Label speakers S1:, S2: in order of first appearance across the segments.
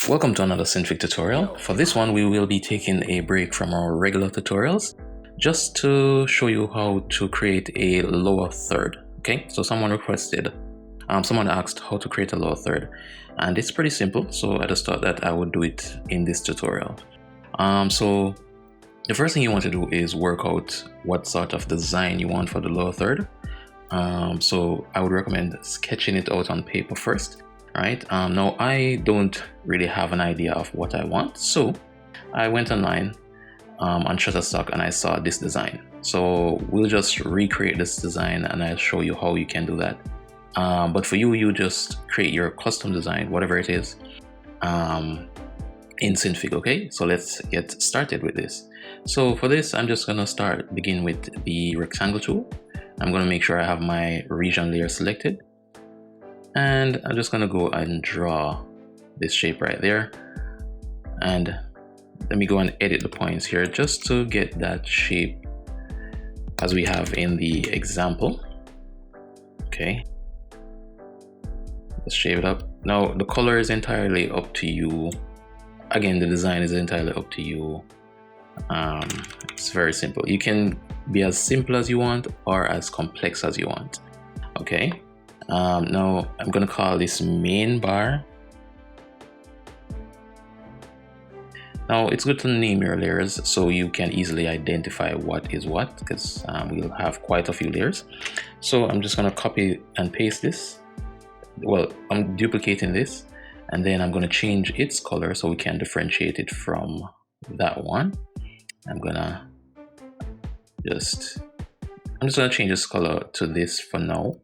S1: Welcome to another Synfig tutorial. For this one, we will be taking a break from our regular tutorials just to show you how to create a lower third. Okay, so someone asked how to create a lower third, and it's pretty simple. So I just thought that I would do it in this tutorial. So the first thing you want to do is work out what sort of design you want for the lower third. So I would recommend sketching it out on paper first. Right, now I don't really have an idea of what I want, so I went online on Shutterstock and I saw this design. So we'll just recreate this design and I'll show you how you can do that. But for you just create your custom design, whatever it is, in Synfig. Okay, so let's get started with this. So for this, I'm just gonna begin with the rectangle tool. I'm gonna make sure I have my region layer selected. And I'm just gonna go and draw this shape right there, and let me go and edit the points here just to get that shape as we have in the example. Okay, let's shape it up. Now the color is entirely up to you. Again, the design is entirely up to you. It's very simple. You can be as simple as you want or as complex as you want. Okay. Now I'm gonna call this main bar. Now it's good to name your layers so you can easily identify what is what, because we'll have quite a few layers. So I'm just gonna copy and paste this. Well, I'm duplicating this, and then I'm gonna change its color so we can differentiate it from that one. I'm just gonna change this color to this for now.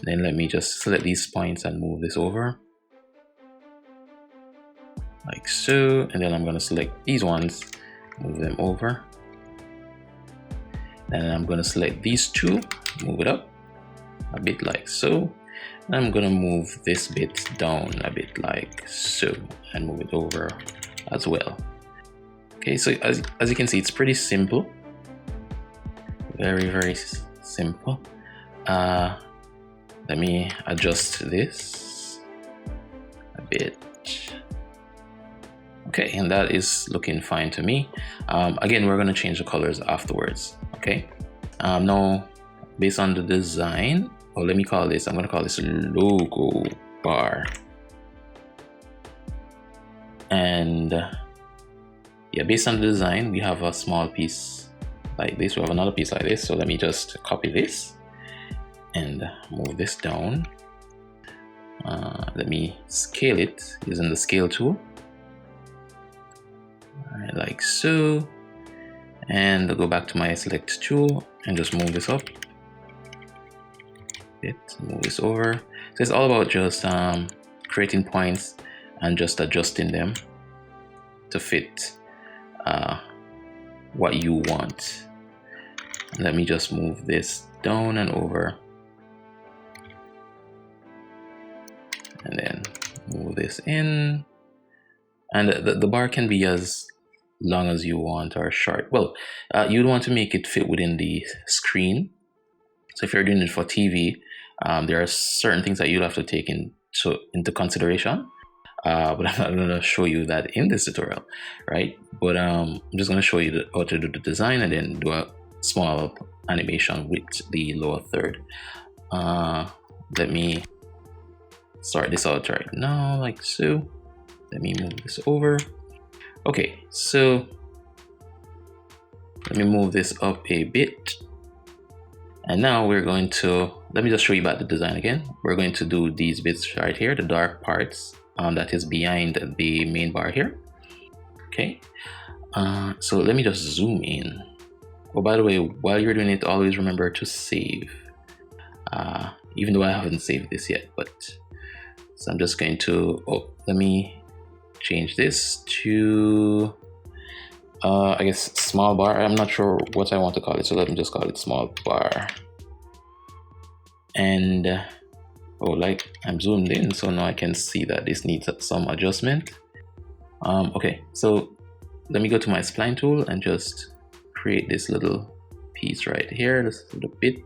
S1: Then let me just select these points and move this over like so, and then I'm going to select these ones, move them over, and I'm going to select these two, move it up a bit like so, and I'm going to move this bit down a bit like so and move it over as well. Okay, so as you can see, it's pretty simple, very simple. Let me adjust this a bit. Okay, and that is looking fine to me. Again, we're going to change the colors afterwards. Okay, now based on the design, I'm going to call this logo bar. And yeah, based on the design, we have a small piece like this. We have another piece like this. So let me just copy this and move this down. Let me scale it using the scale tool. Alright, like so. And I'll go back to my select tool and just move this up. Move this over. So it's all about just creating points and just adjusting them to fit what you want. Let me just move this down and over. And then move this in, and the bar can be as long as you want or short. Well, you'd want to make it fit within the screen. So if you're doing it for TV, there are certain things that you'll have to take into consideration, but I'm not going to show you that in this tutorial, right? But I'm just going to show you how to do the design and then do a small animation with the lower third. Let me sort this out right now like so. Let me move this over. Okay, so let me move this up a bit, and now we're going to, let me just show you about the design again. We're going to do these bits right here, the dark parts that is behind the main bar here. Okay, so let me just zoom in. Oh, by the way, while you're doing it, always remember to save, even though I haven't saved this yet. But so I'm just going to, let me change this to, I guess, small bar. I'm not sure what I want to call it, so let me just call it small bar. And, like I'm zoomed in, so now I can see that this needs some adjustment. Okay, so let me go to my spline tool and just create this little piece right here, this little bit,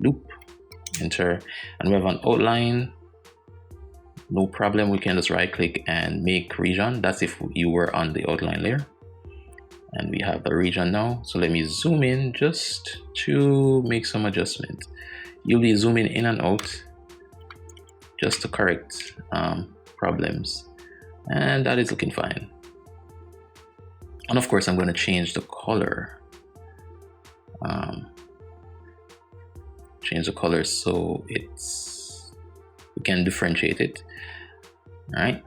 S1: loop, enter, and we have an outline. no problem. We can just right click and make region. That's if you were on the outline layer. And we have the region now. So let me zoom in just to make some adjustment. You'll be zooming in and out just to correct problems. And that is looking fine. And of course, I'm going to change the color. Change the color so we can differentiate it. All right.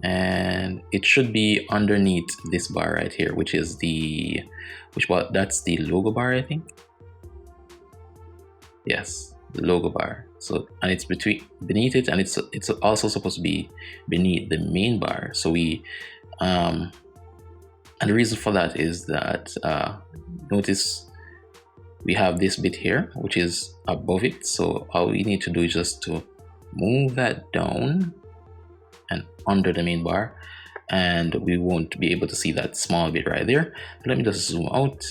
S1: And it should be underneath this bar right here, which is that's the logo bar, I think. Yes, the logo bar. So, and it's beneath it, and it's also supposed to be beneath the main bar. So and the reason for that is that notice we have this bit here, which is above it. So all we need to do is just to move that down and under the main bar, and we won't be able to see that small bit right there. Let me just zoom out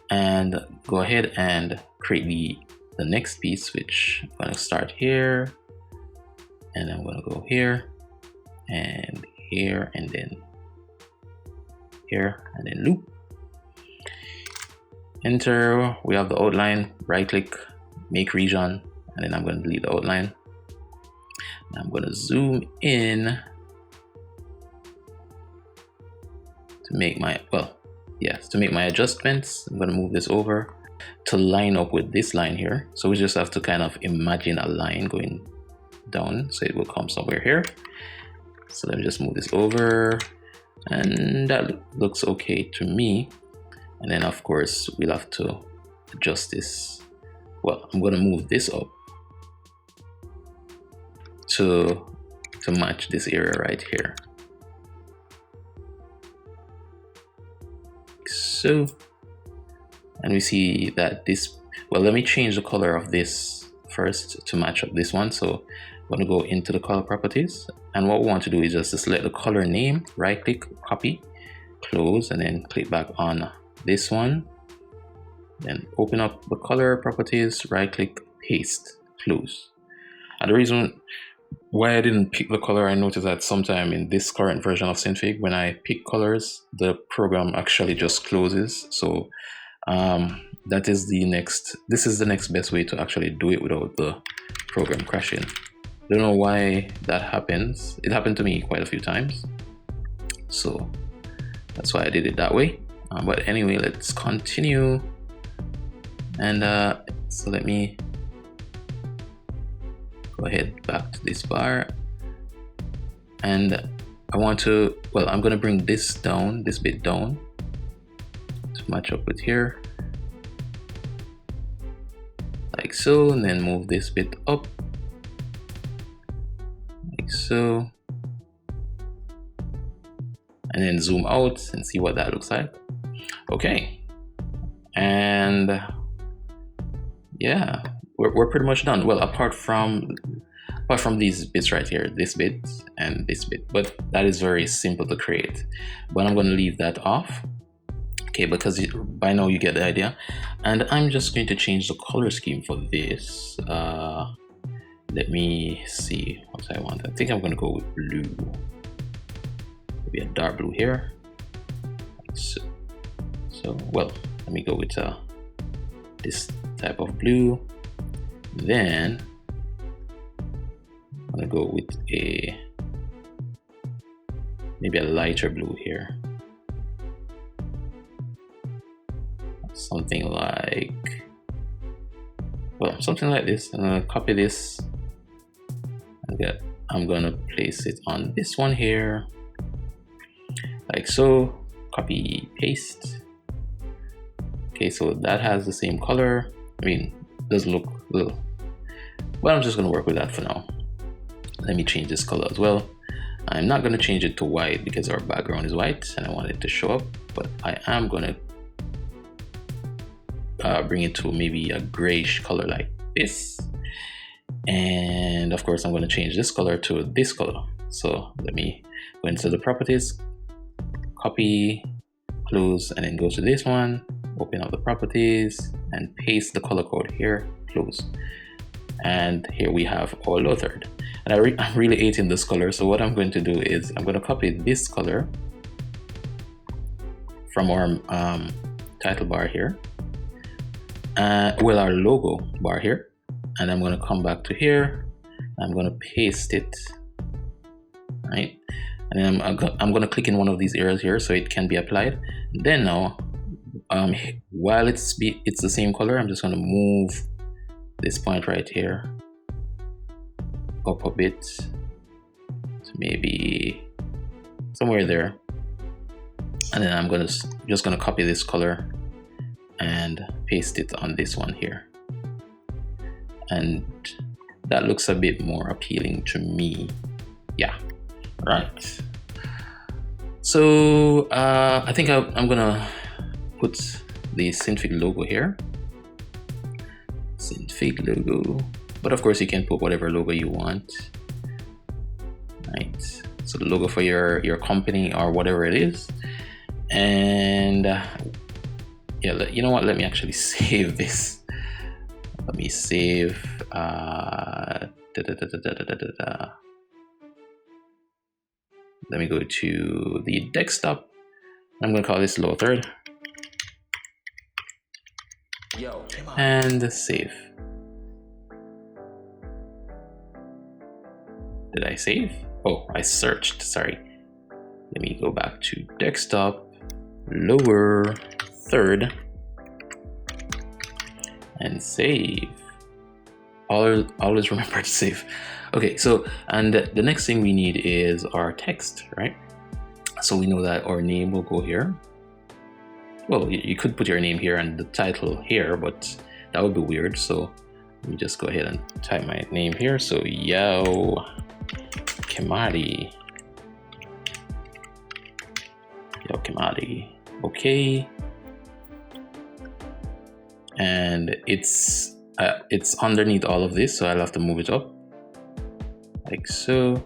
S1: and go ahead and create the next piece, which I'm going to start here, and I'm going to go here and here, and then here, and then loop. Enter. We have the outline. Right click, make region, and then I'm going to delete the outline. I'm going to zoom in to make my adjustments. I'm going to move this over to line up with this line here. So we just have to kind of imagine a line going down, so it will come somewhere here. So let me just move this over, and that looks okay to me. And then of course we'll have to adjust this. Well, I'm going to move this up to match this area right here. So, and we see that let me change the color of this first to match up this one. So I'm going to go into the color properties, and what we want to do is just to select the color name, right click, copy, close, and then click back on this one. Then open up the color properties, right click, paste, close. And the reason why I didn't pick the color, I noticed that sometime in this current version of Synfig, when I pick colors, the program actually just closes. So this is the next best way to actually do it without the program crashing. Don't know why that happens. It happened to me quite a few times, so that's why I did it that way. But anyway, let's continue. And so let me go ahead back to this bar, and I'm going to bring this bit down to match up with here, like so, and then move this bit up like so, and then zoom out and see what that looks like. Okay, and yeah, we're pretty much done. Well, apart from these bits right here, this bit and this bit, but that is very simple to create. But I'm going to leave that off, okay, because by now you get the idea. And I'm just going to change the color scheme for this. Let me see what I want. I think I'm going to go with blue, maybe a dark blue here. So well, let me go with this type of blue. Then I'm gonna go with maybe a lighter blue here, something like this. I'm gonna copy this, and I'm gonna place it on this one here, like so. Copy, paste. Okay, so that has the same color. I mean, it does look a little, but I'm just gonna work with that for now. Let me change this color as well. I'm not gonna change it to white because our background is white and I want it to show up, but I am gonna bring it to maybe a grayish color like this. And of course, I'm gonna change this color to this color. So let me go into the properties, copy, close, and then go to this one, open up the properties and paste the color code here, close. And here we have our lower third. And I'm really hating this color, so what I'm going to do is I'm going to copy this color from our title bar here, well, our logo bar here, and I'm going to come back to here. I'm going to paste it, right? And then I'm going to click in one of these areas here so it can be applied. Then now, while it's the same color, I'm just going to move this point right here up a bit, so maybe somewhere there. And then I'm just gonna copy this color and paste it on this one here, and that looks a bit more appealing to me. Yeah, right. So I think I'm gonna put the Synfig logo here. Synfig logo, but of course you can put whatever logo you want, right? So the logo for your company or whatever it is. And yeah, you know what, let me actually save this. Let me save let me go to the desktop. I'm gonna call this lower third and save. Did I save? Oh, I searched, sorry. Let me go back to desktop, lower third, and save. Always remember to save. Okay, so, and the next thing we need is our text, right? So we know that our name will go here. Well, you could put your name here and the title here, but that would be weird. So let me just go ahead and type my name here. So Yao Kemali. Okay, and it's underneath all of this, so I'll have to move it up like so.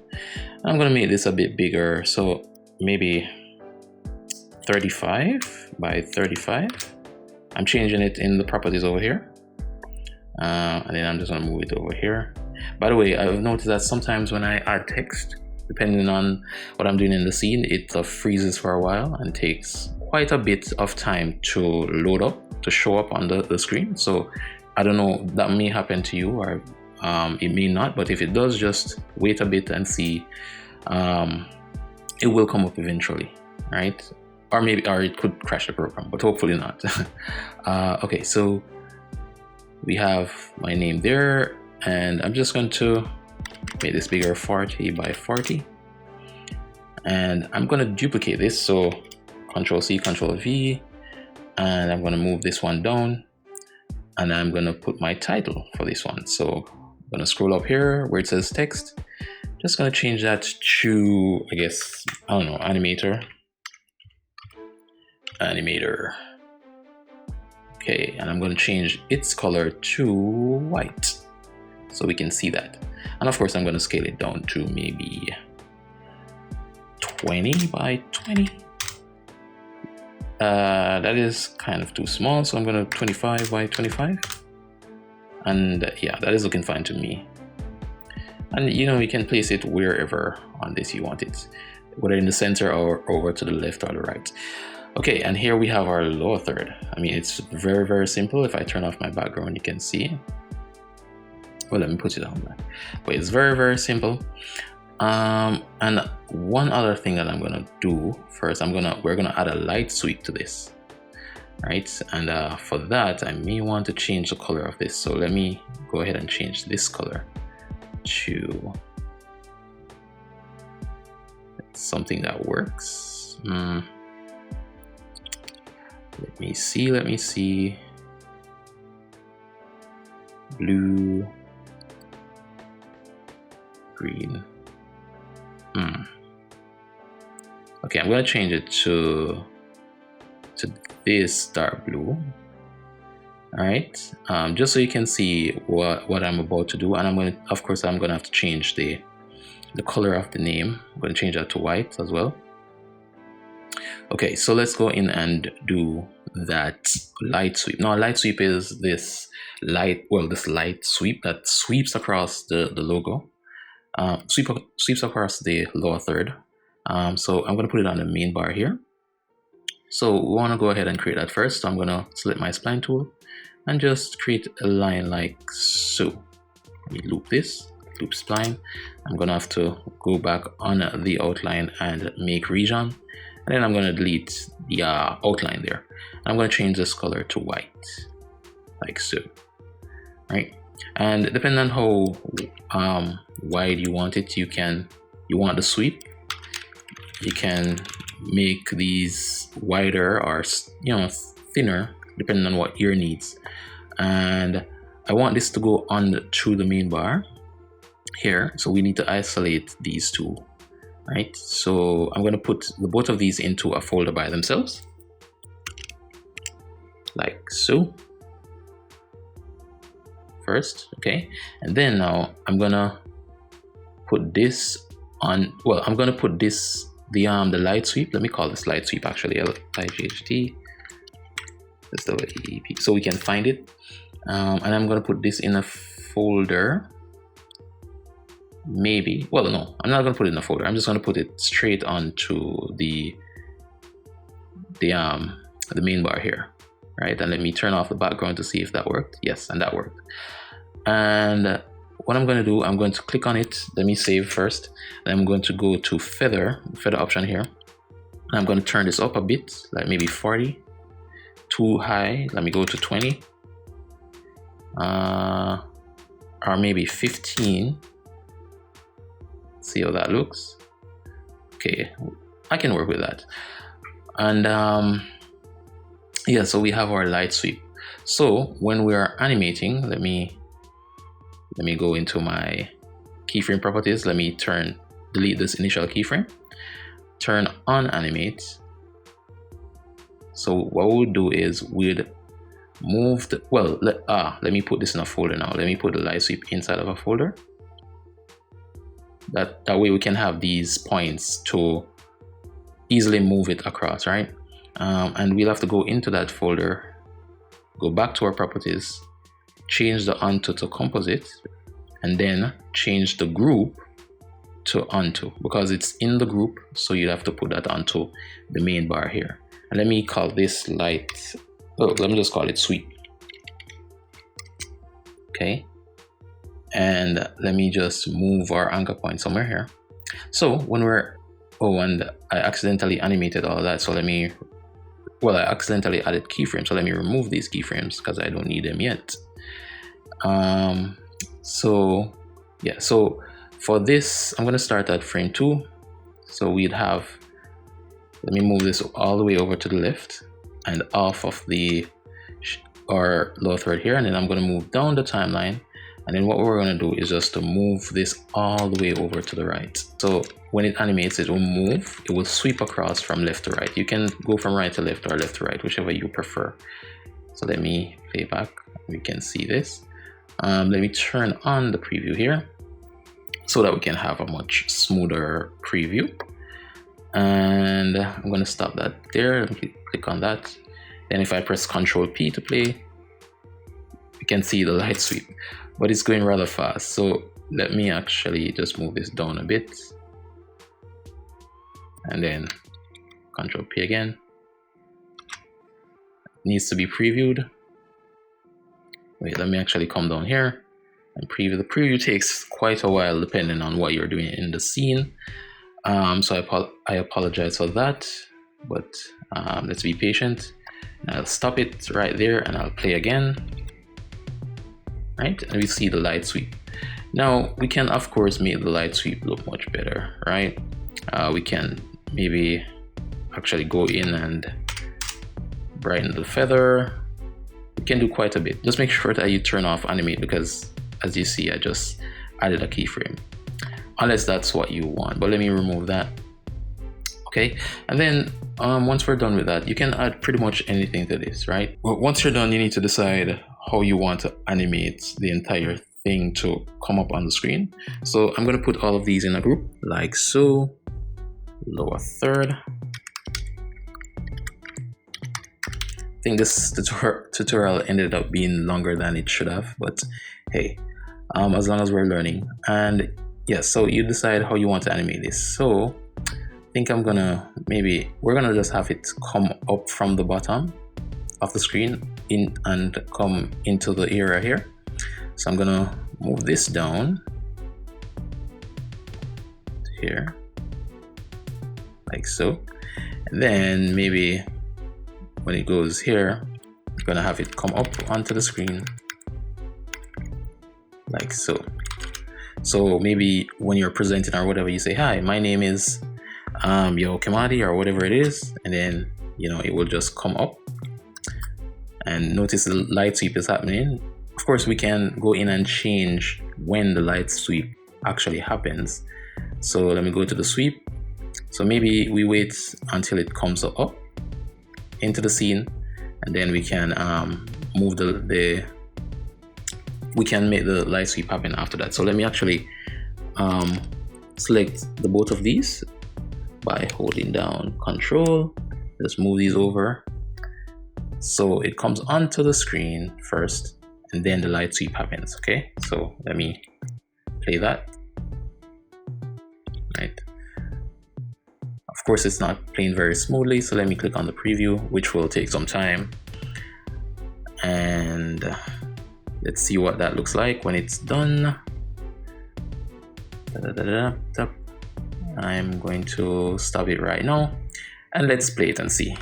S1: I'm gonna make this a bit bigger, so maybe 35 by 35. I'm changing it in the properties over here, and then I'm just gonna move it over here. By the way, I've noticed that sometimes when I add text, depending on what I'm doing in the scene, it freezes for a while and takes quite a bit of time to load up, to show up on the screen. So I don't know, that may happen to you, or it may not, but if it does, just wait a bit and see. It will come up eventually, right? Or it could crash the program, but hopefully not. Okay, so we have my name there, and I'm just going to make this bigger, 40 by 40, and I'm going to duplicate this, so Control C, Control V, and I'm going to move this one down, and I'm going to put my title for this one. So I'm going to scroll up here where it says text, just going to change that to, I guess, I don't know, animator. Okay, and I'm going to change its color to white so we can see that. And of course, I'm going to scale it down to maybe 20 by 20. That is kind of too small, so I'm going to 25 by 25. And yeah, that is looking fine to me. And you know, you can place it wherever on this you want it, whether in the center or over to the left or the right. Okay, and here we have our lower third. I mean, it's very, very simple. If I turn off my background, you can see. Well, let me put it on back. But it's very, very simple. And one other thing that I'm gonna do first, we're gonna add a light sweep to this, right? And for that, I may want to change the color of this. So let me go ahead and change this color to something that works. Let me see. Blue, green. Okay, I'm gonna change it to this dark blue. All right, just so you can see what I'm about to do, and I'm gonna have to change the color of the name. I'm gonna change that to white as well. Okay, so let's go in and do that light sweep. Now, light sweep is this light sweep that sweeps across the logo, sweeps across the lower third. So I'm going to put it on the main bar here. So we want to go ahead and create that first. So I'm going to select my spline tool and just create a line like so. Let me loop this, loop spline. I'm going to have to go back on the outline and make region. And then I'm going to delete the outline there. I'm going to change this color to white, like so, right? And depending on how wide you want it, you want the sweep, you can make these wider or thinner depending on what your needs. And I want this to go on through the main bar here, so we need to isolate these two, right? So I'm going to put both of these into a folder by themselves, like so first. Okay, and then now I'm gonna put this on, well, I'm gonna put this the light sweep. Let me call this light sweep actually, LIGHT, so we can find it. And I'm gonna put this in a folder, maybe, well, no, I'm not gonna put it in a folder. I'm just gonna put it straight onto the main bar here, right? And let me turn off the background to see if that worked. Yes, and that worked. And what I'm going to do, I'm going to click on it. Let me save first. Then I'm going to go to feather option here. And I'm going to turn this up a bit, like maybe 40. Too high, let me go to 20. Or maybe 15. See how that looks. Okay, I can work with that. And yeah, so we have our light sweep. So when we are animating, let me go into my keyframe properties. Let me delete this initial keyframe, turn on animate. So what we'll do is we'd move the, well, let me put this in a folder now. Let me put the light sweep inside of a folder. That way we can have these points to easily move it across, right? And we'll have to go into that folder, go back to our properties, change the onto to composite, and then change the group to onto, because it's in the group, so you'd have to put that onto the main bar here. And let me call this light, let me just call it sweep. Okay, and let me just move our anchor point somewhere here. So when we're, and I accidentally animated all that, so I accidentally added keyframes, so let me remove these keyframes because I don't need them yet. So yeah, so for this, I'm going to start at frame 2. So we'd have, let me move this all the way over to the left and off of our lower third here, and then I'm going to move down the timeline. And then what we're going to do is just to move this all the way over to the right. So when it animates, it will move, it will sweep across from left to right. You can go from right to left or left to right, whichever you prefer. So let me play back. We can see this. Let me turn on the preview here so that we can have a much smoother preview. And I'm going to stop that there. Let me click on that. Then if I press Ctrl P to play, you can see the light sweep, but it's going rather fast. So let me actually just move this down a bit, and then Ctrl P again. It needs to be previewed. Wait, let me actually come down here and preview. The preview takes quite a while depending on what you're doing in the scene. So I apologize for that, but let's be patient. And I'll stop it right there and I'll play again. Right, and we see the light sweep. Now we can of course make the light sweep look much better, right? We can maybe actually go in and brighten the feather. We can do quite a bit. Just make sure that you turn off animate, because as you see, I just added a keyframe, unless that's what you want. But let me remove that. Okay, and then once we're done with that, you can add pretty much anything to this, right? Well, once you're done, you need to decide how you want to animate the entire thing to come up on the screen. So I'm going to put all of these in a group, like so. Lower third, think this tutorial ended up being longer than it should have, but hey, as long as we're learning. And yeah, so you decide how you want to animate this. So I think we're gonna just have it come up from the bottom of the screen in and come into the area here. So I'm gonna move this down here like so, and then maybe when it goes here, I'm gonna have it come up onto the screen like so. So maybe when you're presenting or whatever, you say, hi, my name is Yo Kemadi or whatever it is, and then it will just come up. And notice the light sweep is happening. Of course, we can go in and change when the light sweep actually happens. So let me go to the sweep. So maybe we wait until it comes up into the scene, and then we can move we can make the light sweep happen after that. So let me actually select the both of these by holding down Control. Just move these over. So it comes onto the screen first, and then the light sweep happens. Okay, so let me play that. Right. Of course, it's not playing very smoothly, so let me click on the preview, which will take some time. And let's see what that looks like when it's done. I'm going to stop it right now, and let's play it and see.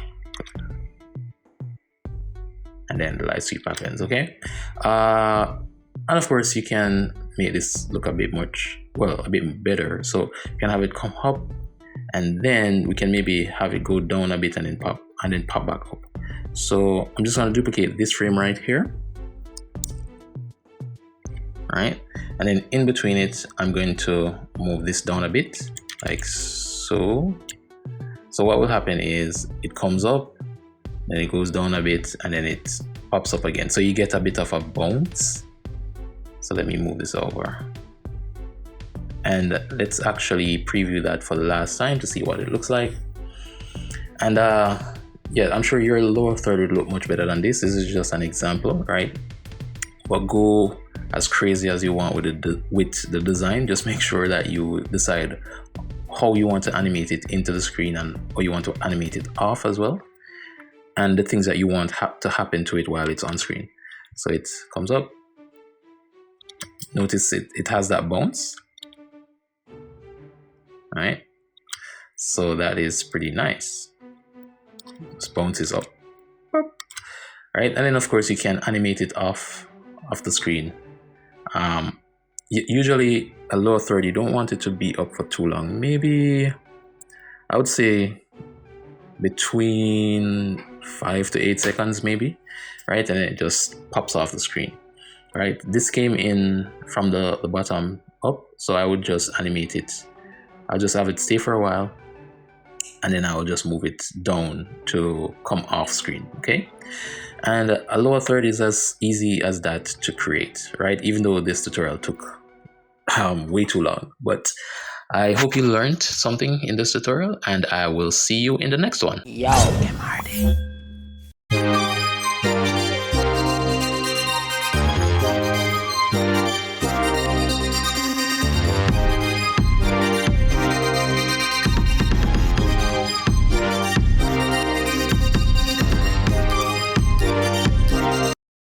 S1: And then the light sweep happens. Okay, and of course you can make this look a bit better. So you can have it come up, and then we can maybe have it go down a bit and then pop back up. So I'm just going to duplicate this frame right here, right? And then in between it, I'm going to move this down a bit like so. So what will happen is it comes up, then it goes down a bit, and then it pops up again. So you get a bit of a bounce. So let me move this over. And let's actually preview that for the last time to see what it looks like. And yeah, I'm sure your lower third would look much better than this. This is just an example, right? But go as crazy as you want with the design. Just make sure that you decide how you want to animate it into the screen and how you want to animate it off as well, and the things that you want to happen to it while it's on screen. So it comes up. Notice it has that bounce, right? So that is pretty nice. This bounces up, right? And then of course you can animate it off the screen. Usually a lower third, you don't want it to be up for too long. Maybe I would say between 5 to 8 seconds maybe, right? And it just pops off the screen, right? This came in from the bottom up, so I would just animate it. I'll just have it stay for a while, and then I will just move it down to come off screen. Okay, and a lower third is as easy as that to create, right? Even though this tutorial took way too long, but I hope you learned something in this tutorial, and I will see you in the next one.
S2: Yo,